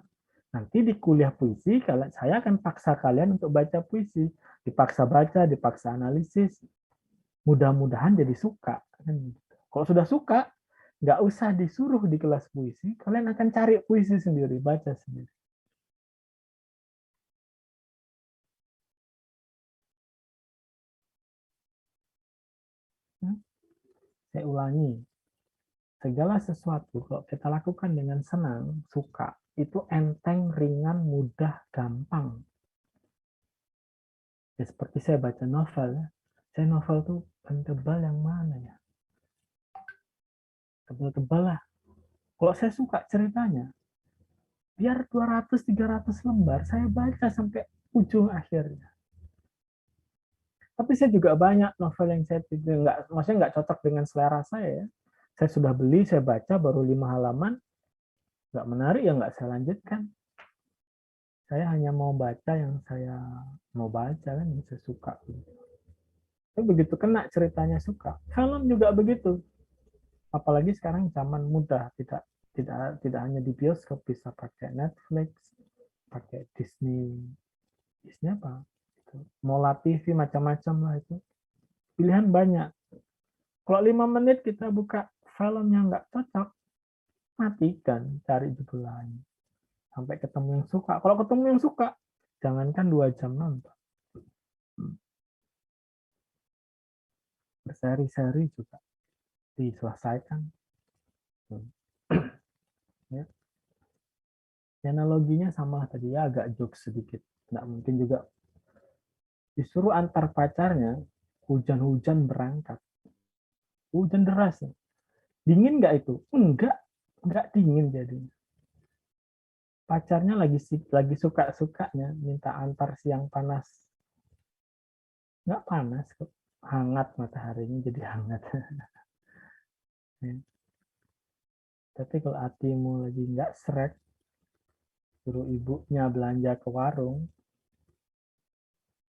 S1: Nanti di kuliah puisi, saya akan paksa kalian untuk baca puisi. Dipaksa baca, dipaksa analisis. Mudah-mudahan jadi suka. Kalau sudah suka, nggak usah disuruh di kelas puisi, kalian akan cari puisi sendiri, baca sendiri. Saya ulangi, segala sesuatu kalau kita lakukan dengan senang, suka, itu enteng, ringan, mudah, gampang. Ya, seperti saya baca novel, ya. Saya novel tuh tebal yang mana ya? Tebal-tebal lah. Kalau saya suka ceritanya, biar 200-300 lembar, saya baca sampai ujung akhirnya. Tapi saya juga banyak novel yang saya tidak, maksudnya nggak cocok dengan selera saya. Ya. Saya sudah beli, saya baca baru 5 halaman, nggak menarik ya nggak saya lanjutkan. Saya hanya mau baca yang saya mau baca kan, yang saya suka. Tapi begitu kena ceritanya suka. Film juga begitu. Apalagi sekarang zaman mudah, tidak hanya di bioskop, bisa pakai Netflix, pakai Disney. Disney apa? Mola TV macam-macam lah itu. Pilihan banyak. Kalau 5 menit kita buka film yang nggak cocok, matikan, cari judul lain. Sampai ketemu yang suka. Kalau ketemu yang suka, jangankan 2 jam nonton. Berseri-seri juga diselesaikan. Ya. Analoginya sama tadi ya, agak jokes sedikit. Nggak mungkin juga disuruh antar pacarnya, hujan-hujan berangkat. Hujan deras. Ya. Dingin nggak itu? Enggak dingin jadinya. Pacarnya lagi suka-sukanya minta antar siang panas. Nggak panas kok. Hangat mataharinya jadi hangat. Ya. Tapi kalau hatimu lagi nggak srek, suruh ibunya belanja ke warung,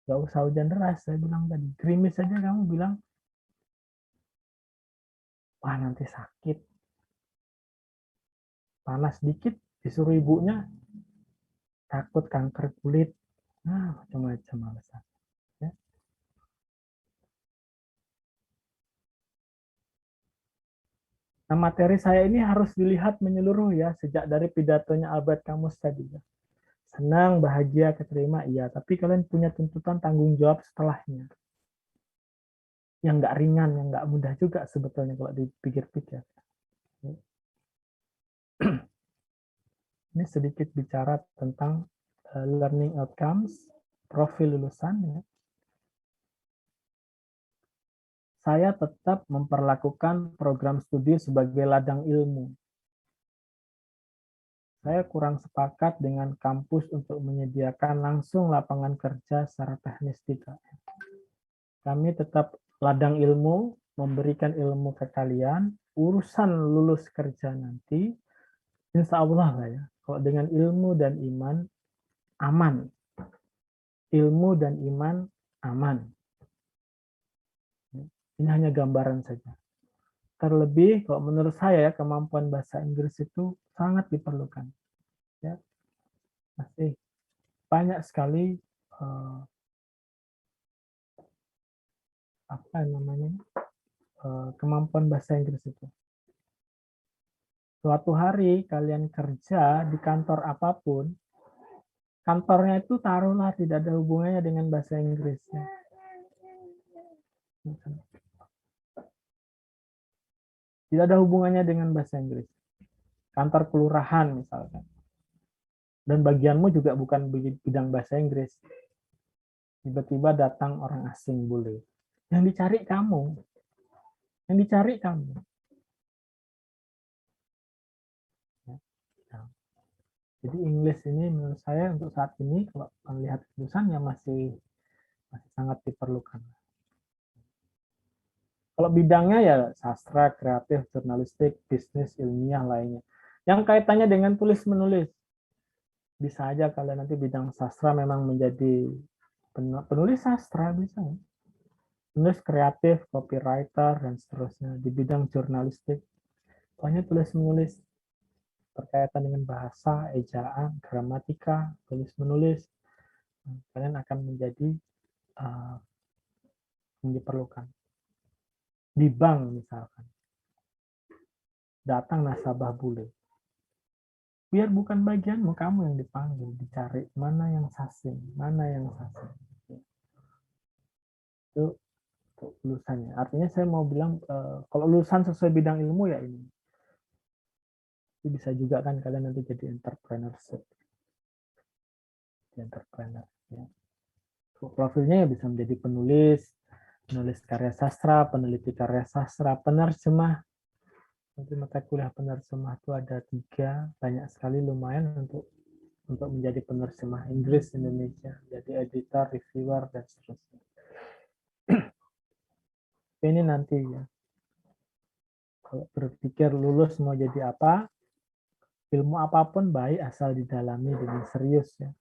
S1: nggak usah hujan deras. Saya bilang tadi, gerimis saja kamu bilang, wah nanti sakit. Panas dikit, disuruh ibunya, takut kanker kulit. Nah, macam-macam alasan. Ya. Nah, materi saya ini harus dilihat menyeluruh ya, sejak dari pidatonya Albert Camus tadi. Ya. Senang, bahagia, keterima, iya. Tapi kalian punya tuntutan tanggung jawab setelahnya. Yang nggak ringan, yang nggak mudah juga sebetulnya kalau dipikir-pikir. Ini sedikit bicara tentang learning outcomes, profil lulusan. Ya. Saya tetap memperlakukan program studi sebagai ladang ilmu. Saya kurang sepakat dengan kampus untuk menyediakan langsung lapangan kerja secara teknis tidak. Kami tetap ladang ilmu, memberikan ilmu ke kalian, urusan lulus kerja nanti, insya Allah lah ya. Kalau dengan ilmu dan iman, aman. Ilmu dan iman, aman. Ini hanya gambaran saja. Terlebih, kalau menurut saya, kemampuan bahasa Inggris itu sangat diperlukan. Ya, masih banyak sekali apa namanya kemampuan bahasa Inggris itu. Suatu hari kalian kerja di kantor apapun, kantornya itu taruhlah tidak ada hubungannya dengan bahasa Inggris. Ya. Tidak ada hubungannya dengan bahasa Inggris. Kantor kelurahan misalkan. Dan bagianmu juga bukan bidang bahasa Inggris. Tiba-tiba datang orang asing bule. Yang dicari kamu. Yang dicari kamu. Jadi English ini menurut saya untuk saat ini kalau melihat tulisannya masih sangat diperlukan. Kalau bidangnya ya sastra, kreatif, jurnalistik, bisnis, ilmiah lainnya. Yang kaitannya dengan tulis menulis. Bisa aja kalian nanti bidang sastra memang menjadi penulis sastra bisa. Penulis kreatif, copywriter dan seterusnya di bidang jurnalistik. Pokoknya tulis menulis berkaitan dengan bahasa, ejaan, gramatika, tulis menulis, kalian akan menjadi yang diperlukan. Di bank misalkan, datang nasabah bule. Biar bukan bagianmu, kamu yang dipanggil, dicari mana yang sasing, mana yang sasing. Itu untuk lulusannya. Artinya saya mau bilang kalau lulusan sesuai bidang ilmu ya ini. Itu bisa juga kan kalian nanti jadi entrepreneurship. Entrepreneur. Ya. Profilnya ya bisa menjadi penulis karya sastra, peneliti karya sastra, penerjemah. Nanti mata kuliah penerjemah itu ada 3, banyak sekali, lumayan untuk menjadi penerjemah Inggris Indonesia, jadi editor, reviewer, dan seterusnya. Ini nanti ya, kalau berpikir lulus mau jadi apa, ilmu apapun baik asal didalami dengan serius ya.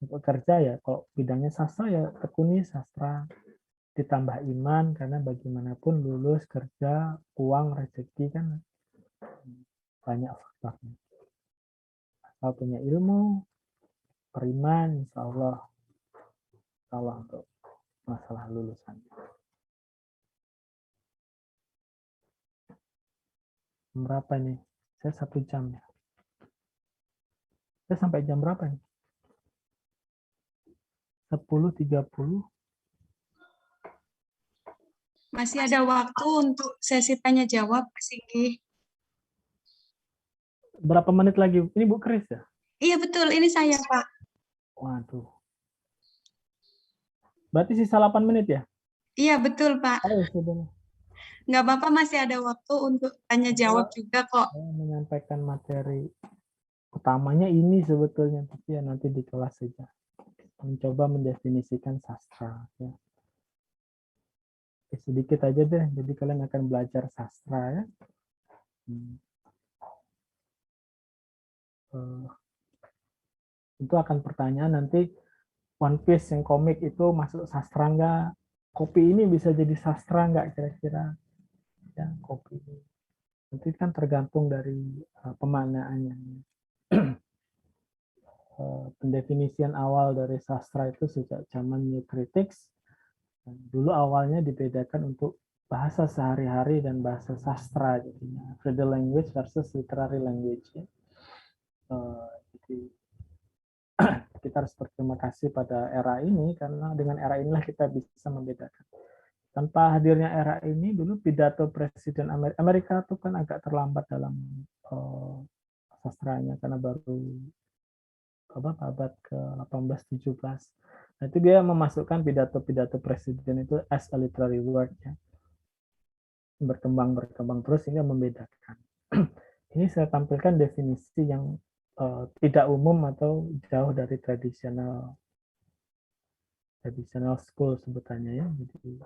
S1: Untuk kerja ya, kalau bidangnya sastra ya tekuni sastra, ditambah iman, karena bagaimanapun lulus kerja, uang, rezeki kan banyak faktornya. Asal punya ilmu, beriman, insya Allah untuk masalah lulusan. Berapa nih? Saya 1 jam ya. Saya sampai jam berapa nih? 10.30.
S3: Masih ada waktu untuk sesi tanya jawab, Mas Singgi.
S1: Berapa menit lagi? Ini Bu Kris ya?
S3: Iya betul, ini saya Pak.
S1: Waduh. Berarti sisa 8 menit ya?
S3: Iya betul Pak.
S1: Oh, sudah.
S3: Nggak apa-apa, masih ada waktu untuk tanya jawab juga kok.
S1: Saya menyampaikan materi utamanya ini sebetulnya, tapi ya nanti di kelas saja. Mencoba mendefinisikan sastra. Ya. Sedikit aja deh, jadi kalian akan belajar sastra ya. Itu akan pertanyaan nanti, One Piece yang komik itu masuk sastra nggak? Kopi ini bisa jadi sastra nggak kira-kira? Ya, kopi ini. Nanti kan tergantung dari pemaknaannya. Pendefinisian awal dari sastra itu sejak zaman New Critics. Dulu awalnya dibedakan untuk bahasa sehari-hari dan bahasa sastra, jadinya real language versus literary language. Jadi kita harus berterima kasih pada era ini, karena dengan era inilah kita bisa membedakan. Tanpa hadirnya era ini, dulu pidato Presiden Amerika itu kan agak terlambat dalam sastranya, karena baru abad ke-18-17. Nah, itu dia memasukkan pidato-pidato presiden itu as a literary work ya. Berkembang terus sehingga membedakan. Ini saya tampilkan definisi yang tidak umum atau jauh dari tradisional school sebutannya ya. Jadi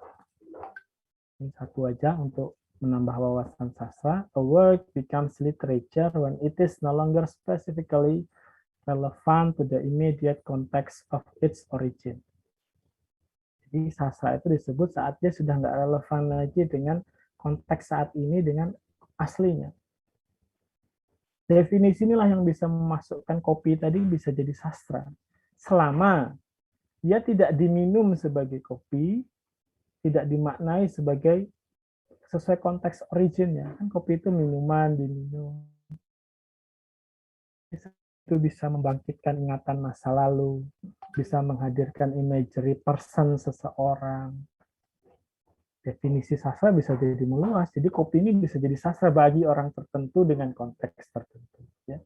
S1: ini satu aja untuk menambah wawasan sastra. A work becomes literature when it is no longer specifically relevant to the immediate context of its origin. Jadi sastra itu disebut saat dia sudah nggak relevan lagi dengan konteks saat ini dengan aslinya. Definisi inilah yang bisa memasukkan kopi tadi bisa jadi sastra. Selama dia tidak diminum sebagai kopi, tidak dimaknai sebagai sesuai konteks originnya. Kan kopi itu minuman, diminum. Itu bisa membangkitkan ingatan masa lalu, bisa menghadirkan imagery person seseorang. Definisi sastra bisa jadi meluas. Jadi kopi ini bisa jadi sastra bagi orang tertentu dengan konteks tertentu. Ya.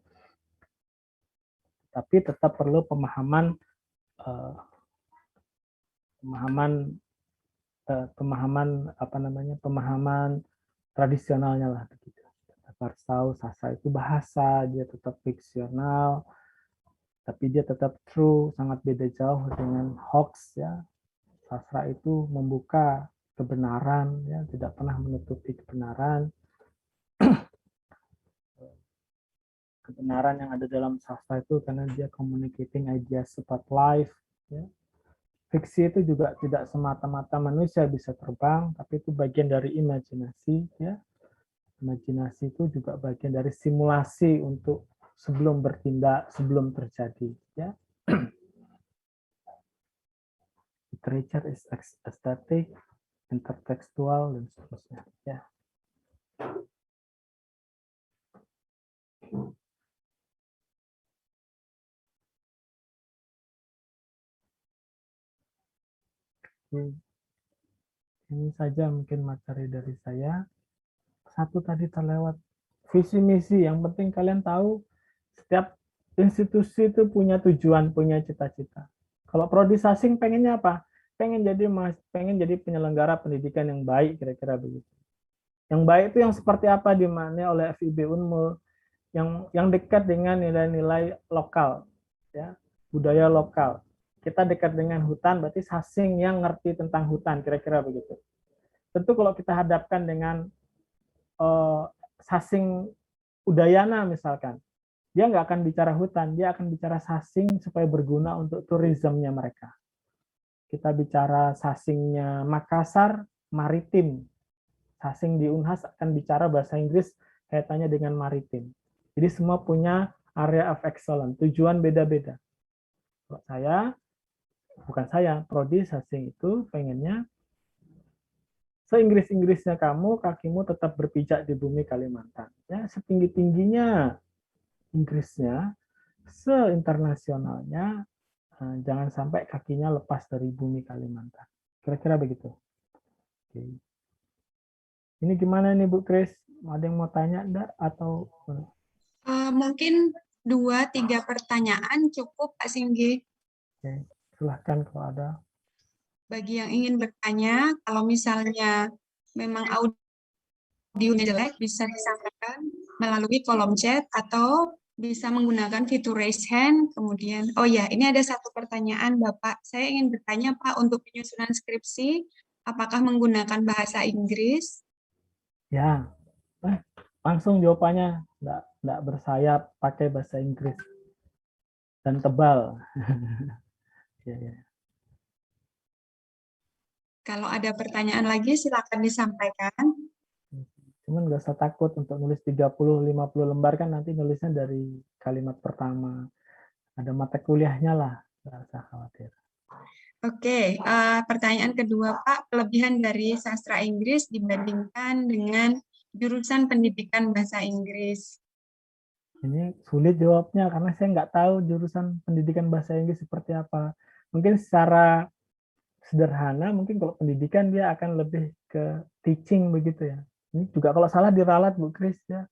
S1: Tapi tetap perlu pemahaman pemahaman tradisionalnya lah begitu. Harus tahu sastra itu bahasa, dia tetap fiksional, tapi dia tetap true, sangat beda jauh dengan hoax ya. Sastra itu membuka kebenaran ya, tidak pernah menutupi kebenaran. Kebenaran yang ada dalam sastra itu karena dia communicating ideas about life ya. Fiksi itu juga tidak semata-mata manusia bisa terbang, tapi itu bagian dari imajinasi ya. Imajinasi itu juga bagian dari simulasi untuk sebelum bertindak, sebelum terjadi ya. Literature is aesthetic, intertextual, dan seterusnya ya. Ini saja mungkin materi dari saya. Satu tadi terlewat. Visi misi, yang penting kalian tahu setiap institusi itu punya tujuan, punya cita-cita. Kalau prodi Sasing pengennya apa? Pengen jadi penyelenggara pendidikan yang baik, kira-kira begitu. Yang baik itu yang seperti apa dimana oleh FIB Unmul, yang dekat dengan nilai-nilai lokal, ya, budaya lokal. Kita dekat dengan hutan, berarti Sasing yang ngerti tentang hutan, kira-kira begitu. Tentu kalau kita hadapkan dengan Sasing Udayana misalkan, dia nggak akan bicara hutan, dia akan bicara Sasing supaya berguna untuk turismenya mereka. Kita bicara Sasingnya Makassar, maritim. Sasing di Unhas akan bicara bahasa Inggris kaitannya dengan maritim. Jadi semua punya area of excellence, tujuan beda-beda. Kalau prodi Sasing itu pengennya seinggris-inggrisnya kamu, kakimu tetap berpijak di bumi Kalimantan. Ya, setinggi-tingginya Inggrisnya, seinternasionalnya, jangan sampai kakinya lepas dari bumi Kalimantan. Kira-kira begitu. Oke. Ini gimana nih Bu Kris? Ada yang mau tanya enggak? Atau
S3: Mungkin 2-3 pertanyaan cukup, Pak Singgi.
S1: oke, silahkan kalau ada.
S3: Bagi yang ingin bertanya, kalau misalnya memang audionya jelek, bisa disampaikan melalui kolom chat atau bisa menggunakan fitur raise hand. Kemudian, oh ya, ini ada satu pertanyaan Bapak. Saya ingin bertanya Pak, untuk penyusunan skripsi, apakah menggunakan bahasa Inggris?
S1: Ya, langsung jawabannya enggak bersayap, pakai bahasa Inggris dan tebal. Ya, ya.
S3: Kalau ada pertanyaan lagi, silakan disampaikan.
S1: Cuman nggak usah takut untuk nulis 30-50 lembar, kan nanti nulisnya dari kalimat pertama. Ada mata kuliahnya lah, nggak usah khawatir.
S3: Oke, pertanyaan kedua Pak, kelebihan dari sastra Inggris dibandingkan dengan jurusan pendidikan bahasa Inggris.
S1: Ini sulit jawabnya karena saya nggak tahu jurusan pendidikan bahasa Inggris seperti apa. Mungkin secara sederhana, mungkin kalau pendidikan dia akan lebih ke teaching begitu ya. Ini juga kalau salah diralat Bu Kris ya,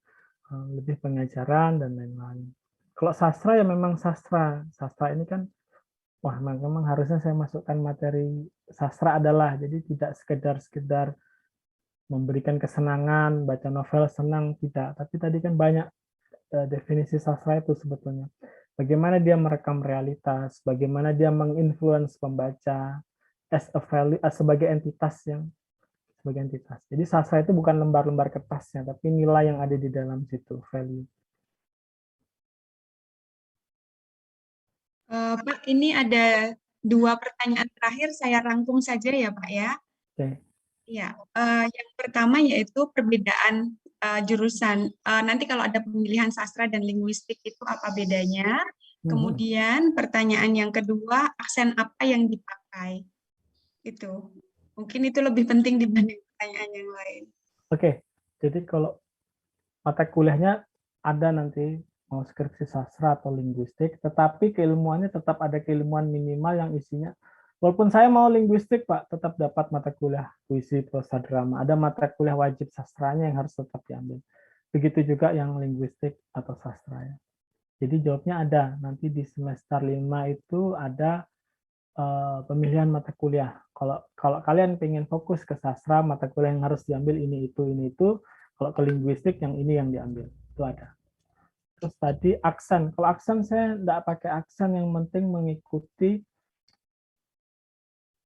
S1: lebih pengajaran dan lain-lain. Kalau sastra ya memang sastra. Sastra ini kan, wah memang harusnya saya masukkan materi sastra adalah, jadi tidak sekedar memberikan kesenangan, baca novel senang, tidak. Tapi tadi kan banyak definisi sastra itu sebetulnya. Bagaimana dia merekam realitas, bagaimana dia menginfluence pembaca as a value, sebagai entitas. Jadi sastra itu bukan lembar-lembar kertasnya, tapi nilai yang ada di dalam situ, value.
S3: Pak, ini ada 2 pertanyaan terakhir, saya rangkum saja ya Pak ya.
S1: Oke.
S3: Ya, yang pertama yaitu perbedaan jurusan. Nanti kalau ada pemilihan sastra dan linguistik itu apa bedanya? Kemudian pertanyaan yang kedua, aksen apa yang dipakai? Itu. Mungkin itu lebih penting dibanding pertanyaan yang lain.
S1: Oke, jadi kalau mata kuliahnya ada nanti, mau skripsi sastra atau linguistik, tetapi keilmuannya tetap ada keilmuan minimal yang isinya. Walaupun saya mau linguistik, Pak, tetap dapat mata kuliah puisi, prosa, drama. Ada mata kuliah wajib sastranya yang harus tetap diambil. Begitu juga yang linguistik atau sastra ya. Jadi jawabnya ada. Nanti di semester 5 itu ada pemilihan mata kuliah. Kalau kalian pengen fokus ke sastra, mata kuliah yang harus diambil ini itu. Kalau ke linguistik yang ini yang diambil. Itu ada. Terus tadi aksen. Kalau aksen saya tidak pakai aksen, yang penting mengikuti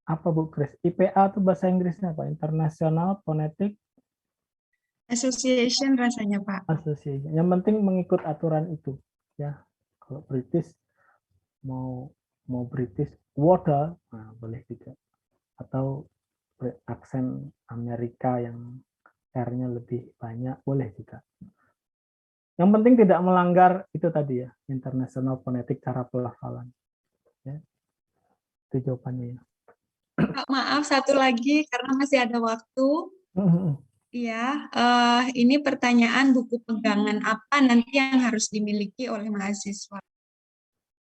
S1: apa Bu Kris? IPA itu bahasa Inggrisnya apa? International Phonetic
S3: Association rasanya Pak.
S1: Association. Yang penting mengikut aturan itu. Ya, kalau British mau British water, nah, boleh juga. Atau aksen Amerika yang R-nya lebih banyak, boleh juga. Yang penting tidak melanggar itu tadi ya, International Phonetic, cara pelafalan. Ya. Itu jawabannya ya.
S3: Pak, maaf satu lagi karena masih ada waktu. Iya, ini pertanyaan buku pegangan apa nanti yang harus dimiliki oleh mahasiswa?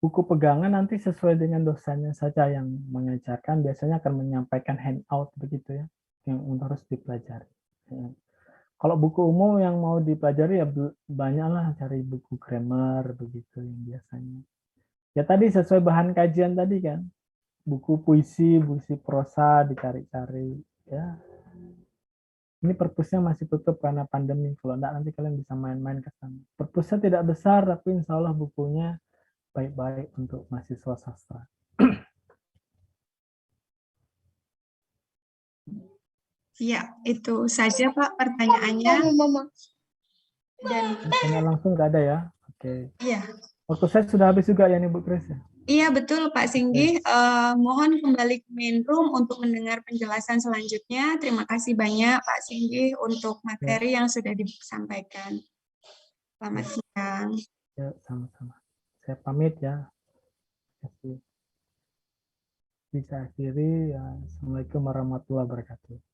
S1: Buku pegangan nanti sesuai dengan dosennya saja yang mengajarkan, biasanya akan menyampaikan handout begitu ya. yang harus dipelajari. Ya. Kalau buku umum yang mau dipelajari ya banyaklah, cari buku grammar begitu yang biasanya. Ya tadi sesuai bahan kajian tadi kan, buku puisi prosa dicari-cari. Ya, ini perpusnya masih tutup karena pandemi. Kalau enggak nanti kalian bisa main-main ke sana. Perpusnya tidak besar, tapi insya Allah bukunya baik-baik untuk mahasiswa sastra.
S3: Ya, itu saja Pak pertanyaannya. Dan
S1: Tanya langsung nggak ada ya? Oke.
S3: iya,
S1: Waktu saya sudah habis juga ya nih Bu Kris ya?
S3: iya betul Pak Singgih. Mohon kembali ke main room untuk mendengar penjelasan selanjutnya. Terima kasih banyak Pak Singgih untuk materi yang sudah disampaikan. Selamat siang.
S1: Ya, sama-sama. Saya pamit ya. Terima kasih. Bisa akhiri ya. Assalamualaikum warahmatullahi wabarakatuh.